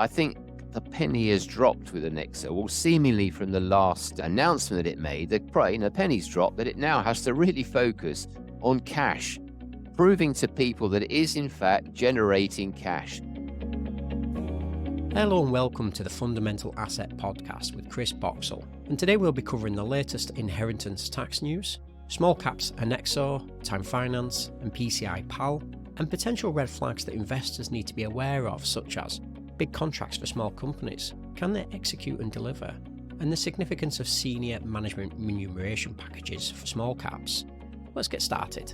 I think the penny has dropped with Anexo. Well, seemingly from the last announcement that it made, the penny's dropped, that it now has to really focus on cash, proving to people that it is in fact generating cash. Hello and welcome to the Fundamental Asset Podcast with Chris Boxall. And today we'll be covering the latest inheritance tax news, small caps Anexo, Time Finance and PCI-PAL, and potential red flags that investors need to be aware of, such as big contracts for small companies, can they execute and deliver, and the significance of senior management remuneration packages for small caps. Let's get started.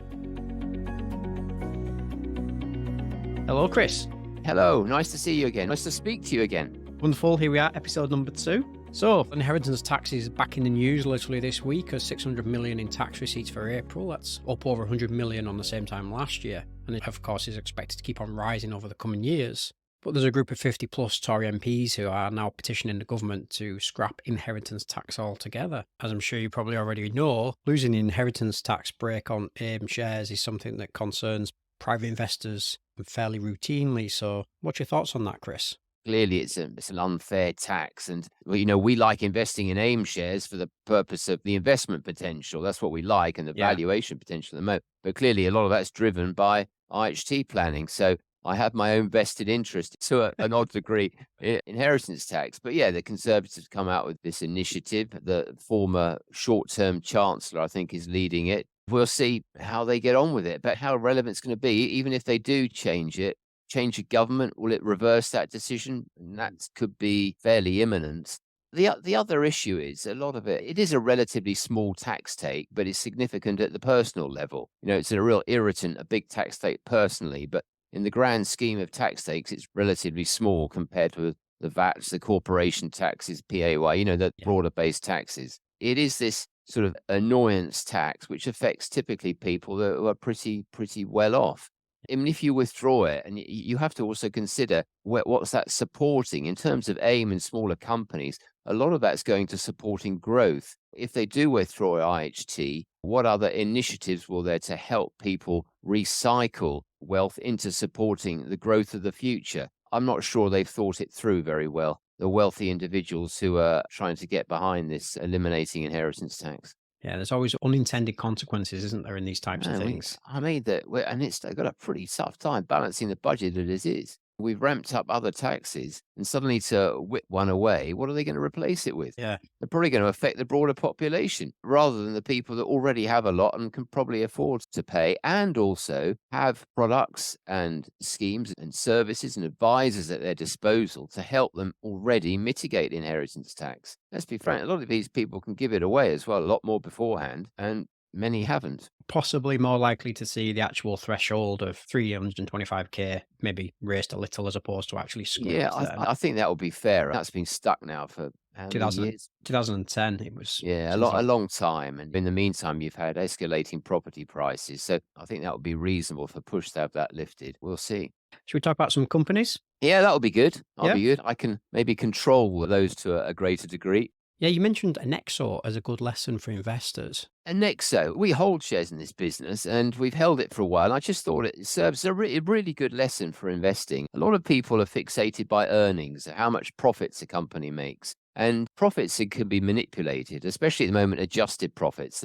Hello, Chris. Hello, nice to see you again. Nice to speak to you again. Wonderful, here we are, episode number 2. So, inheritance tax is back in the news literally this week as 600 million in tax receipts for April. That's up over 100 million on the same time last year. And it, of course, is expected to keep on rising over the coming years. But there's a group of 50 plus Tory MPs who are now petitioning the government to scrap inheritance tax altogether. As I'm sure you probably already know, losing the inheritance tax break on AIM shares is something that concerns private investors fairly routinely. So what's your thoughts on that, Chris? Clearly, it's an unfair tax. And, we like investing in AIM shares for the purpose of the investment potential. That's what we like, and the valuation potential at the moment. But clearly, a lot of that's driven by IHT planning. So I have my own vested interest to an odd degree in inheritance tax. But yeah, the Conservatives come out with this initiative. The former short-term Chancellor, I think, is leading it. We'll see how they get on with it. But how relevant it's going to be, even if they do change it, change of government, will it reverse that decision? And that could be fairly imminent. The other issue is a lot of it is a relatively small tax take, but it's significant at the personal level. It's a real irritant, a big tax take personally, but in the grand scheme of tax takes, it's relatively small compared to the VATs, the corporation taxes, PAY, the broader based taxes. It is this sort of annoyance tax, which affects typically people who are pretty well off. I mean, if you withdraw it, and you have to also consider what's that supporting in terms of AIM and smaller companies. A lot of that's going to supporting growth. If they do withdraw IHT, what other initiatives will there to help people recycle wealth into supporting the growth of the future? I'm not sure they've thought it through very well, the wealthy individuals who are trying to get behind this eliminating inheritance tax. Yeah, there's always unintended consequences, isn't there, in these types of things? They've got a pretty tough time balancing the budget as it is. We've ramped up other taxes, and suddenly to whip one away, what are they going to replace it with? Yeah. They're probably going to affect the broader population rather than the people that already have a lot and can probably afford to pay, and also have products and schemes and services and advisors at their disposal to help them already mitigate inheritance tax. Let's be frank, a lot of these people can give it away as well, a lot more beforehand, and many haven't. Possibly more likely to see the actual threshold of 325k maybe raised a little as opposed to actually scrapped. Yeah, I think that would be fair. That's been stuck now for how many years? 2010 it was. Yeah, a long time. And in the meantime, you've had escalating property prices. So I think that would be reasonable for push to have that lifted. We'll see. Should we talk about some companies? Yeah, that'll be good. That'll be good. I can maybe control those to a greater degree. Yeah, you mentioned Anexo as a good lesson for investors. Anexo, we hold shares in this business and we've held it for a while. I just thought it serves a really good lesson for investing. A lot of people are fixated by earnings, how much profits a company makes. And profits can be manipulated, especially at the moment, adjusted profits.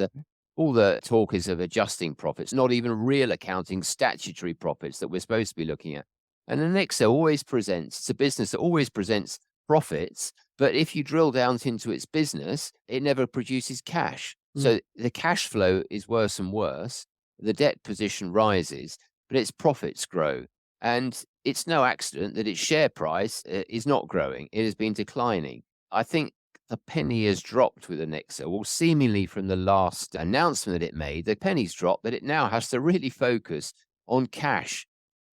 All the talk is of adjusting profits, not even real accounting statutory profits that we're supposed to be looking at. And Anexo it's a business that always presents profits, but if you drill down into its business, it never produces cash. So the cash flow is worse and worse. The debt position rises, but its profits grow. And it's no accident that its share price is not growing. It has been declining. I think the penny has dropped with Anexo. Well, seemingly from the last announcement that it made, the penny's dropped, that it now has to really focus on cash,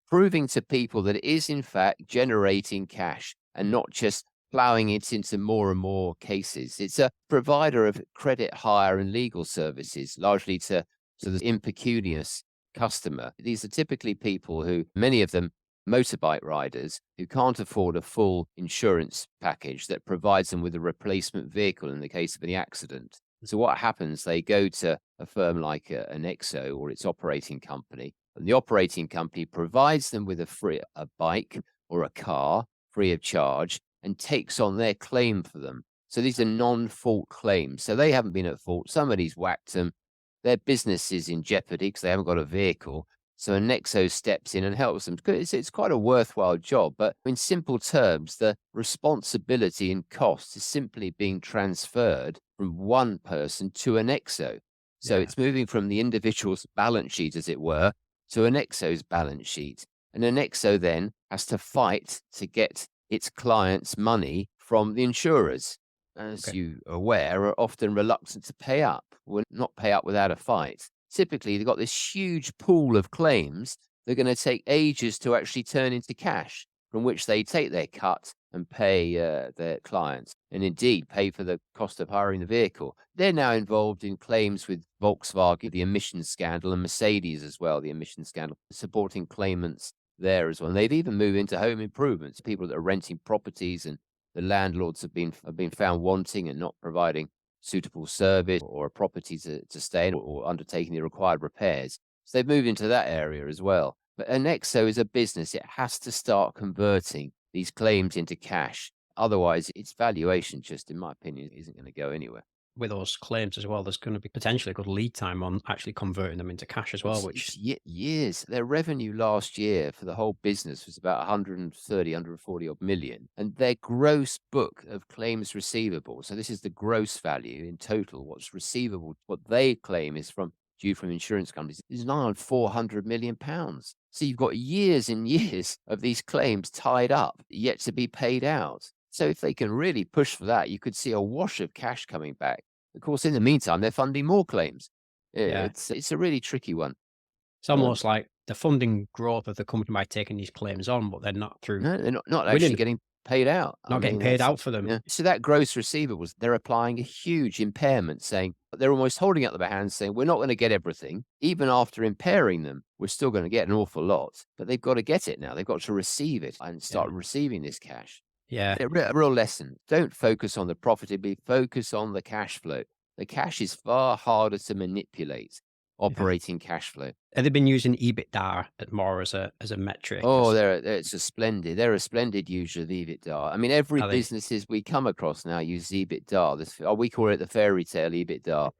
proving to people that it is in fact generating cash and not just plowing it into more and more cases. It's a provider of credit hire and legal services, largely to the impecunious customer. These are typically people who, many of them, motorbike riders, who can't afford a full insurance package that provides them with a replacement vehicle in the case of any accident. So what happens, they go to a firm like Anexo or its operating company, and the operating company provides them with a bike or a car free of charge and takes on their claim for them. So these are non-fault claims. So they haven't been at fault. Somebody's whacked them. Their business is in jeopardy because they haven't got a vehicle. So Anexo steps in and helps them. It's quite a worthwhile job, but in simple terms, the responsibility and cost is simply being transferred from one person to Anexo. So Yeah. it's moving from the individual's balance sheet, as it were, to Anexo's balance sheet. And Anexo then has to fight to get its clients' money from the insurers, as Okay. you are aware, are often reluctant to pay up, will not pay up without a fight. Typically, they've got this huge pool of claims. They're going to take ages to actually turn into cash, from which they take their cut and pay their clients, and indeed pay for the cost of hiring the vehicle. They're now involved in claims with Volkswagen, the emissions scandal, and Mercedes as well, the emissions scandal, supporting claimants there as well. And they've even moved into home improvements, people that are renting properties and the landlords have been found wanting and not providing suitable service or a property to stay in or undertaking the required repairs. So they've moved into that area as well. But Anexo is a business. It has to start converting these claims into cash. Otherwise, its valuation, just in my opinion, isn't going to go anywhere. With those claims as well, there's going to be potentially a good lead time on actually converting them into cash as well, which It's years. Their revenue last year for the whole business was about 130, 140 odd million. And their gross book of claims receivable, so this is the gross value in total, what's receivable, what they claim is due from insurance companies, is now on 400 million pounds. So you've got years and years of these claims tied up, yet to be paid out. So if they can really push for that, you could see a wash of cash coming back. Of course, in the meantime, they're funding more claims. yeah, It's a really tricky one. it's almost like the funding growth of the company by taking these claims on, but they're not through No, they're not actually winning, getting paid out. I not getting mean, paid that's out for them. yeah. So that gross receivables, they're applying a huge impairment, saying they're almost holding up their hands, saying we're not going to get everything, even after impairing them. We're still going to get an awful lot, but they've got to get it now. They've got to receive it and Yeah, start receiving this cash. yeah, A real lesson. Don't focus on the profitability, focus on the cash flow. The cash is far harder to manipulate, yeah. operating cash flow. Have they been using EBITDA more as a metric? Oh, they're a splendid user of EBITDA. I mean, every Are they? businesses we come across now use EBITDA. We call it the fairy tale EBITDA,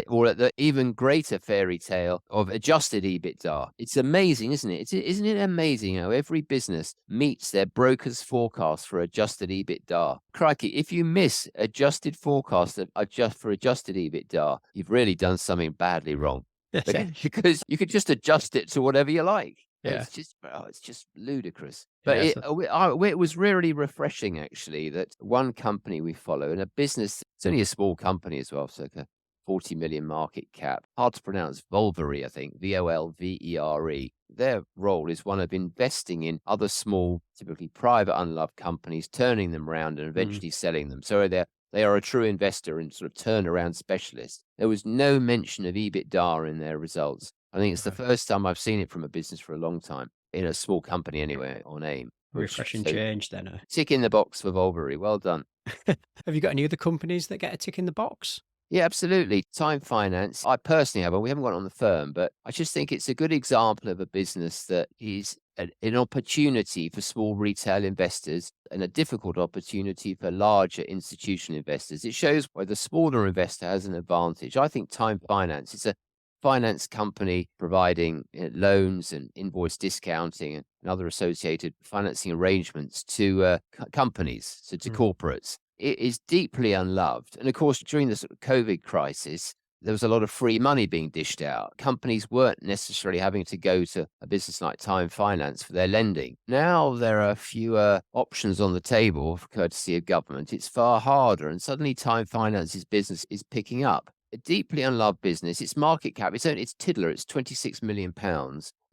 or the even greater fairy tale of adjusted EBITDA. It's amazing, isn't it? Isn't it amazing how every business meets their broker's forecast for adjusted EBITDA? Crikey, if you miss adjusted forecast of adjusted EBITDA, you've really done something badly wrong. Because you could just adjust it to whatever you like. Yeah, It's just ludicrous. But yeah. So, it was really refreshing, actually, that one company we follow in a business, it's only a small company as well, circa 40 million market cap. Hard to pronounce, Volvere, I think, Volvere. Their role is one of investing in other small, typically private unloved companies, turning them around and mm, eventually selling them. So they are a true investor and sort of turnaround specialist. There was no mention of EBITDA in their results. I think it's the right. first time I've seen it from a business for a long time, in a small company anyway, on AIM. Refreshing change then. Tick in the box for Volvere. Well done. Have you got any other companies that get a tick in the box? Yeah, absolutely. Time Finance, I personally have, and we haven't got it on the firm, but I just think it's a good example of a business that is an opportunity for small retail investors and a difficult opportunity for larger institutional investors. It shows why the smaller investor has an advantage. I think Time Finance is a finance company providing loans and invoice discounting and other associated financing arrangements to companies, so to Mm, corporates. It is deeply unloved. And of course, during the sort of COVID crisis, there was a lot of free money being dished out. Companies weren't necessarily having to go to a business like Time Finance for their lending. Now there are fewer options on the table, courtesy of government. It's far harder. And suddenly Time Finance's business is picking up. A deeply unloved business. Its market cap, it's Tiddler, it's £26 million.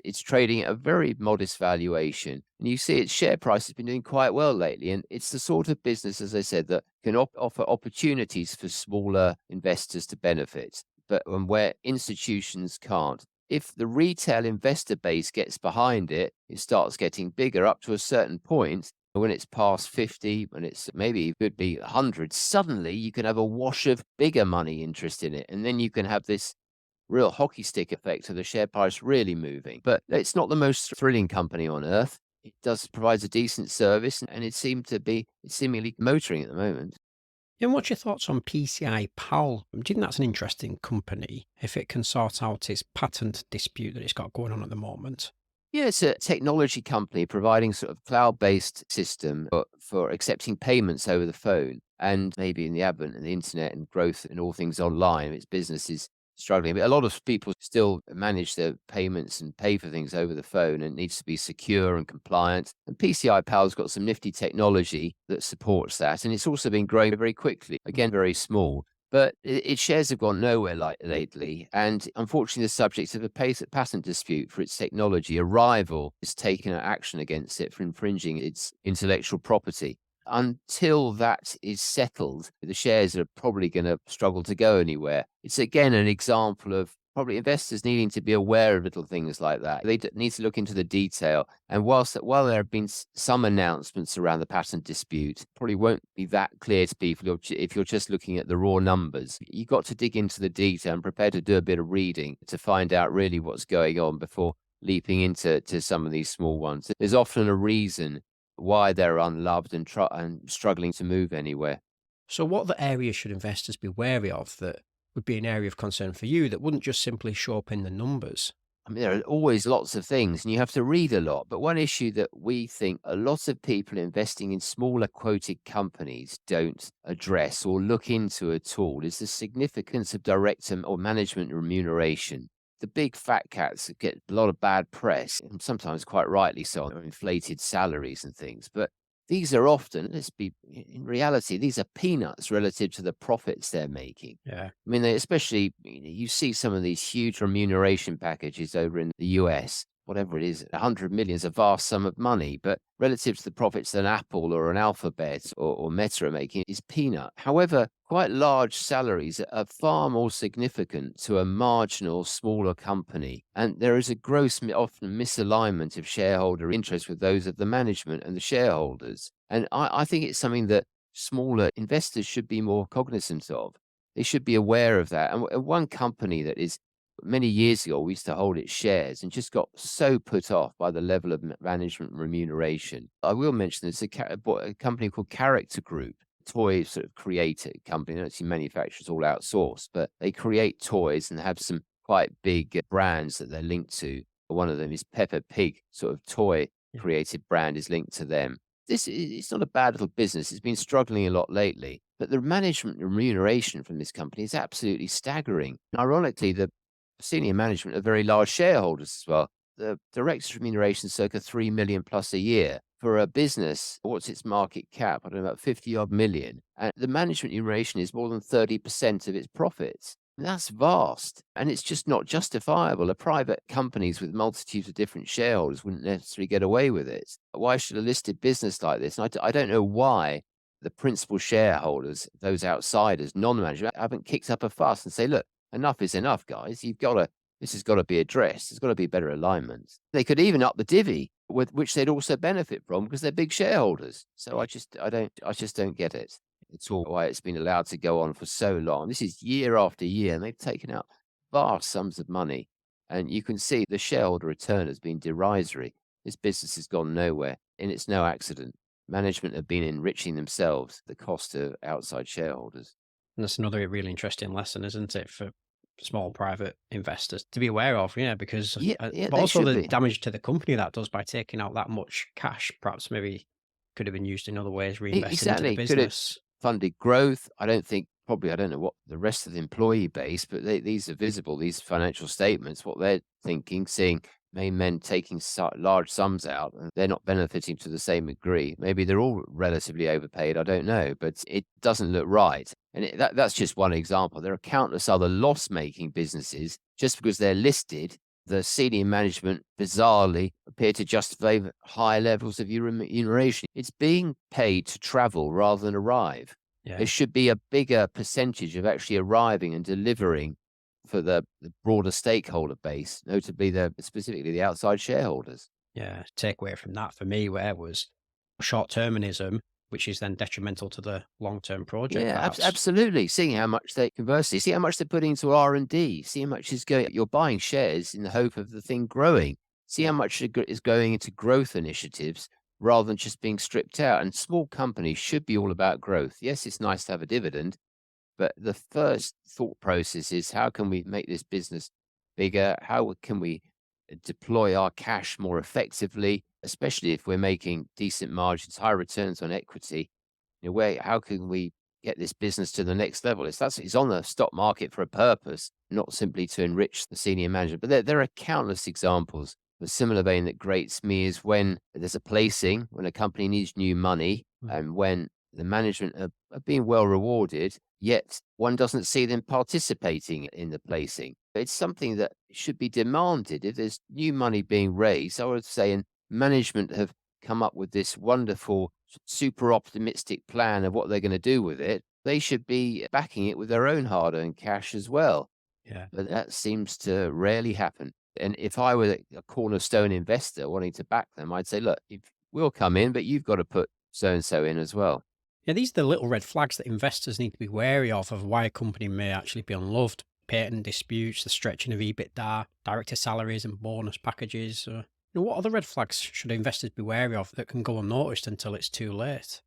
It's trading at a very modest valuation. And you see its share price has been doing quite well lately. And it's the sort of business, as I said, that can offer opportunities for smaller investors to benefit, but where institutions can't. If the retail investor base gets behind it, it starts getting bigger up to a certain point. When it's past 50, when it's maybe could be 100, suddenly you can have a wash of bigger money interest in it. And then you can have this real hockey stick effect of the share price really moving. But it's not the most thrilling company on earth. it does provides a decent service, and it's seemingly motoring at the moment. And what's your thoughts on PCI-PAL? Do you think that's an interesting company if it can sort out its patent dispute that it's got going on at the moment? Yeah, it's a technology company providing sort of cloud-based system for accepting payments over the phone. And maybe in the advent of the internet and growth and all things online, its business is struggling. But a lot of people still manage their payments and pay for things over the phone, and it needs to be secure and compliant. And PCI Pal's got some nifty technology that supports that. And it's also been growing very quickly, again, very small. But its shares have gone nowhere lately, and unfortunately, the subject of a patent dispute for its technology. A rival has taken action against it for infringing its intellectual property. Until that is settled, the shares are probably going to struggle to go anywhere. It's again an example of probably investors needing to be aware of little things like that. They need to look into the detail. And while there have been some announcements around the patent dispute, probably won't be that clear to people if you're just looking at the raw numbers. You've got to dig into the detail and prepare to do a bit of reading to find out really what's going on before leaping into some of these small ones. There's often a reason why they're unloved and struggling to move anywhere. So, what other areas should investors be wary of that would be an area of concern for you that wouldn't just simply show up in the numbers? I mean, there are always lots of things, and you have to read a lot. But one issue that we think a lot of people investing in smaller quoted companies don't address or look into at all is the significance of director or management remuneration. The big fat cats that get a lot of bad press, and sometimes quite rightly so, on inflated salaries and things. But these are often, in reality, these are peanuts relative to the profits they're making. Yeah. I mean, they especially, you see some of these huge remuneration packages over in the US, whatever it is, 100 million is a vast sum of money, but relative to the profits that an Apple or an Alphabet or Meta are making is peanut. However, quite large salaries are far more significant to a marginal, smaller company. And there is a gross, often misalignment of shareholder interests with those of the management and the shareholders. And I think it's something that smaller investors should be more cognizant of. They should be aware of that. And one company that is many years ago, we used to hold its shares and just got so put off by the level of management remuneration. I will mention there's a company called Character Group, toy sort of creator company. They actually manufacturers all outsourced, but they create toys and have some quite big brands that they're linked to. One of them is Peppa Pig, sort of toy creative brand is linked to them. It's not a bad little business. It's been struggling a lot lately, but the management remuneration from this company is absolutely staggering. Ironically, the senior management are very large shareholders as well. The director's remuneration is circa 3 million plus a year. For a business, what's its market cap? I don't know, about 50 odd million. And the management remuneration is more than 30% of its profits. That's vast. And it's just not justifiable. A private companies with multitudes of different shareholders wouldn't necessarily get away with it. Why should a listed business like this? And I don't know why the principal shareholders, those outsiders, non-management, haven't kicked up a fuss and say, look, enough is enough, guys. This has got to be addressed. There's got to be better alignment. They could even up the divvy, with which they'd also benefit from because they're big shareholders. So I just don't get it. It's all why it's been allowed to go on for so long. This is year after year, and they've taken out vast sums of money. And you can see the shareholder return has been derisory. This business has gone nowhere, and it's no accident. Management have been enriching themselves at the cost of outside shareholders. And that's another really interesting lesson, isn't it, for small private investors to be aware of, yeah, because, Yeah, but they also should the be. damage to the company that does by taking out that much cash, perhaps maybe could have been used in other ways, reinvested into the Exactly. Could it business. funded growth? I don't know what the rest of the employee base, but these are visible, these financial statements, what they're thinking, seeing main men taking large sums out, and they're not benefiting to the same degree. Maybe they're all relatively overpaid. I don't know, but it doesn't look right. And that's just one example. There are countless other loss making businesses just because they're listed. The senior management bizarrely appear to justify high levels of remuneration. It's being paid to travel rather than arrive. There Yeah. should be a bigger percentage of actually arriving and delivering for the broader stakeholder base, notably specifically the outside shareholders. Yeah. Takeaway from that for me, where was short termism, which is then detrimental to the long term project, Yeah, perhaps. absolutely. Seeing how much conversely, see how much they're putting into R&D, see how much is going. You're buying shares in the hope of the thing growing. See how much is going into growth initiatives rather than just being stripped out. And small companies should be all about growth. Yes, it's nice to have a dividend, but the first thought process is how can we make this business bigger? How can we deploy our cash more effectively, especially if we're making decent margins, high returns on equity? How can we get this business to the next level? It's on the stock market for a purpose, not simply to enrich the senior management. But there are countless examples. The similar vein that grates me is when there's a placing, when a company needs new money, and when the management are being well rewarded, yet one doesn't see them participating in the placing. It's something that should be demanded. If there's new money being raised, I would say, and management have come up with this wonderful, super optimistic plan of what they're going to do with it, they should be backing it with their own hard-earned cash as well. Yeah. But that seems to rarely happen. And if I were a cornerstone investor wanting to back them, I'd say, look, we'll come in, but you've got to put so-and-so in as well. Yeah, these are the little red flags that investors need to be wary of why a company may actually be unloved. Patent disputes, the stretching of EBITDA, director salaries and bonus packages. What other red flags should investors be wary of that can go unnoticed until it's too late?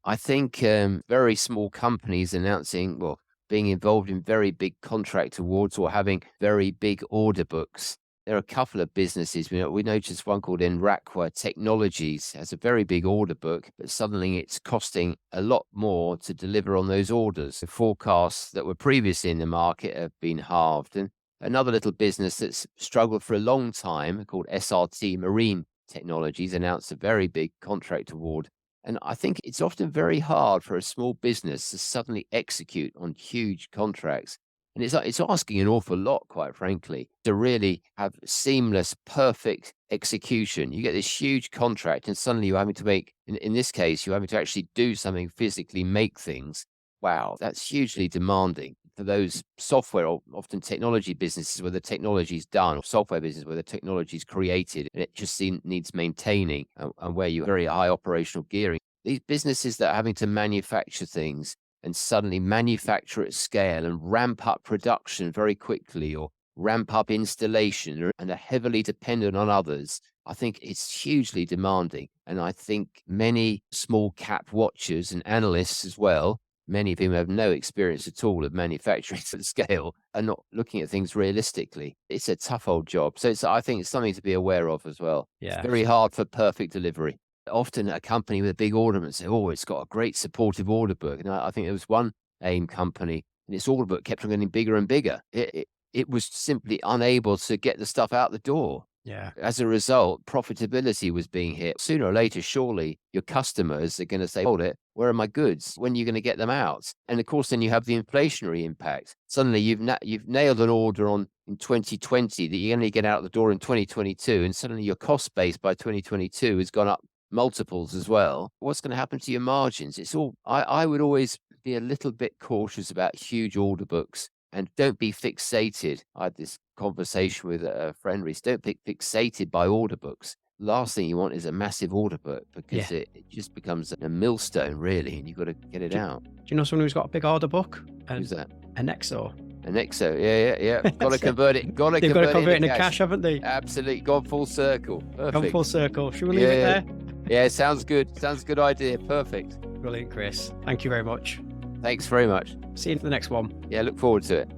I think very small companies announcing, well, being involved in very big contract awards or having very big order books. There are a couple of businesses. We noticed one called Enraqua Technologies has a very big order book, but suddenly it's costing a lot more to deliver on those orders. The forecasts that were previously in the market have been halved. And another little business that's struggled for a long time called SRT Marine Technologies announced a very big contract award. And I think it's often very hard for a small business to suddenly execute on huge contracts. And it's asking an awful lot, quite frankly, to really have seamless, perfect execution. You get this huge contract, and suddenly you're having to make, in this case, you're having to actually do something, physically make things. Wow, that's hugely demanding for those software or often technology businesses where the technology is done, or software business where the technology is created and it just needs maintaining, and where you have very high operational gearing. These businesses that are having to manufacture things and suddenly manufacture at scale and ramp up production very quickly or ramp up installation and are heavily dependent on others, I think it's hugely demanding. And I think many small cap watchers and analysts as well, many of whom have no experience at all of manufacturing at scale, are not looking at things realistically. It's a tough old job. So I think it's something to be aware of as well. Yeah. It's very hard for perfect delivery. Often a company with a big order book say, oh, it's got a great supportive order book. And I think there was one AIM company and its order book kept on getting bigger and bigger. It was simply unable to get the stuff out the door. Yeah. As a result, profitability was being hit. Sooner or later, surely your customers are going to say, hold it, where are my goods? When are you going to get them out? And of course, then you have the inflationary impact. Suddenly you've nailed an order in 2020 that you only get out the door in 2022. And suddenly your cost base by 2022 has gone up multiples as well. What's going to happen to your margins? I would always be a little bit cautious about huge order books and don't be fixated. I had this conversation with a friend recently. Don't be fixated by order books. Last thing you want is a massive order book because it just becomes a millstone, really, and you've got to get it out. Do you know someone who's got a big order book? Who's that? Anexo. Anexo, yeah. Got to convert it. They've got to convert it into cash, haven't they? Absolutely. Gone full circle. Perfect. Gone full circle. Should we leave it there? Yeah, sounds good. Sounds a good idea. Perfect. Brilliant, Chris. Thank you very much. Thanks very much. See you for the next one. Yeah, look forward to it.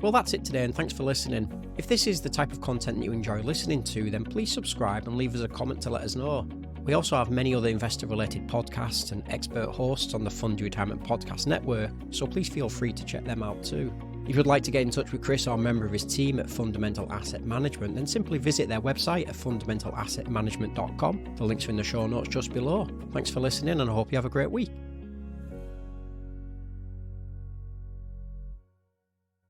Well, that's it today, and thanks for listening. If this is the type of content you enjoy listening to, then please subscribe and leave us a comment to let us know. We also have many other investor-related podcasts and expert hosts on the Fund Retirement Podcast Network, so please feel free to check them out too. If you'd like to get in touch with Chris or a member of his team at Fundamental Asset Management, then simply visit their website at fundamentalassetmanagement.com. The links are in the show notes just below. Thanks for listening, and I hope you have a great week.